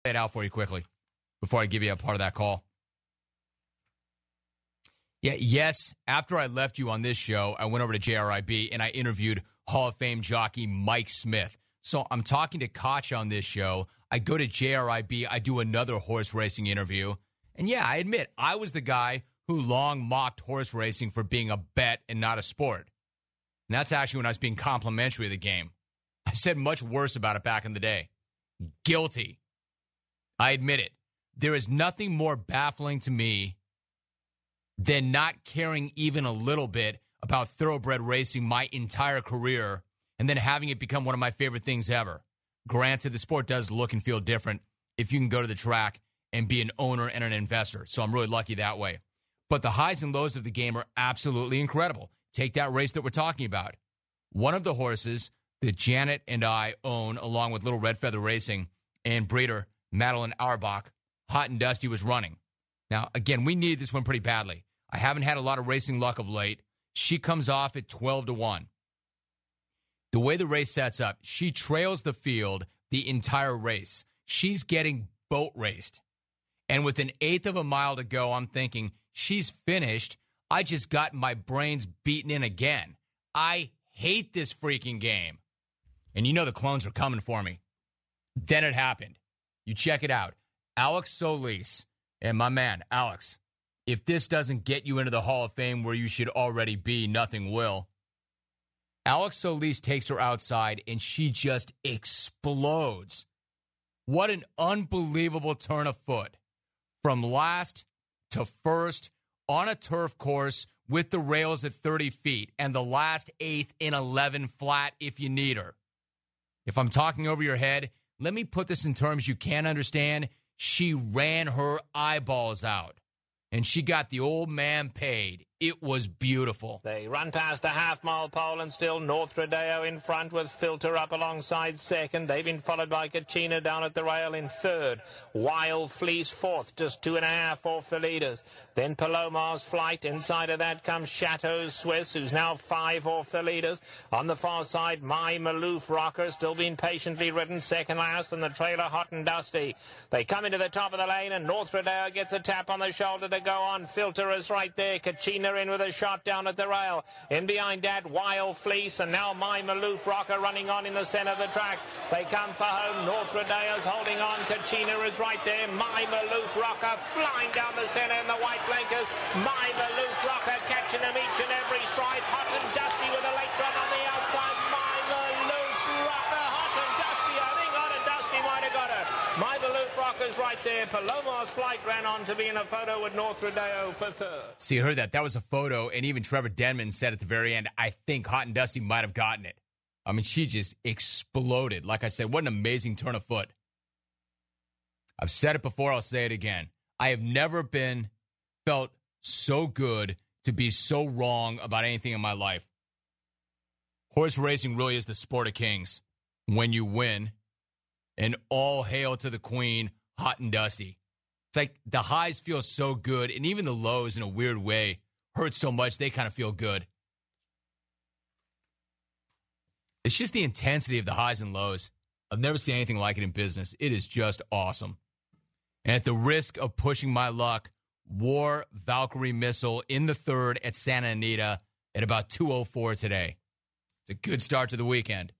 Lay it out for you quickly before I give you a part of that call. Yes, after I left you on this show, I went over to JRIB and I interviewed Hall of Fame jockey Mike Smith. So I'm talking to Koch on this show. I go to JRIB. I do another horse racing interview. And yeah, I admit, I was the guy who long mocked horse racing for being a bet and not a sport. And that's actually when I was being complimentary of the game. I said much worse about it back in the day. Guilty. I admit it. There is nothing more baffling to me than not caring even a little bit about thoroughbred racing my entire career and then having it become one of my favorite things ever. Granted, the sport does look and feel different if you can go to the track and be an owner and an investor. So I'm really lucky that way. But the highs and lows of the game are absolutely incredible. Take that race that we're talking about. One of the horses that Janet and I own, along with Little Red Feather Racing and breeder Madeline Auerbach, Hot and Dusty, was running. Now, again, we needed this one pretty badly. I haven't had a lot of racing luck of late. She comes off at 12-1. The way the race sets up, she trails the field the entire race. She's getting boat raced. And with an eighth of a mile to go, I'm thinking, she's finished. I just got my brains beaten in again. I hate this freaking game. And you know the clones are coming for me. Then it happened. You check it out. Alex Solis and my man, Alex, if this doesn't get you into the Hall of Fame where you should already be, nothing will. Alex Solis takes her outside, and she just explodes. What an unbelievable turn of foot. From last to first on a turf course with the rails at 30 feet and the last eighth in 11 flat if you need her. If I'm talking over your head, let me put this in terms you can understand. She ran her eyeballs out. And she got the old man paid. It was beautiful. They run past the half-mile pole and still North Rodeo in front with Filter up alongside second. They've been followed by Kachina down at the rail in third. Wild Fleece fourth, just 2.5 off the leaders. Then Palomar's Flight. Inside of that comes Chateau Swiss, who's now 5 off the leaders. On the far side, My Maloof Rocker, still being patiently ridden second last, and the trailer Hot and Dusty. They come into the top of the lane, and North Rodeo gets a tap on the shoulder to go on. Filter is right there. Kachina in with a shot down at the rail. In behind that, Wild Fleece, and now My Maloof Rocker running on in the centre of the track. They come for home. North Rodeo's holding on. Kachina is right there. My Maloof Rocker flying down the centre in the white blinkers. My Maloof Rocker catching them each and every stride. Hot and Dusty with a late run on the outside. My Maloof Rocker. Hot and Dusty. I think Hot and Dusty might have got her. My Maloof Rocker's right there. Palomar's Flight ran on to be in a photo with North Rodeo for third. See, you heard that. That was a photo, and even Trevor Denman said at the very end, I think Hot and Dusty might have gotten it. I mean, she just exploded. Like I said, what an amazing turn of foot. I've said it before, I'll say it again. I have never felt so good to be so wrong about anything in my life. Horse racing really is the sport of kings. When you win, and all hail to the queen, Hot and Dusty. It's like the highs feel so good, and even the lows in a weird way hurt so much they kind of feel good. It's just the intensity of the highs and lows. I've never seen anything like it in business. It is just awesome. And at the risk of pushing my luck, War Valkyrie Missile in the third at Santa Anita at about 2:04 today. It's a good start to the weekend.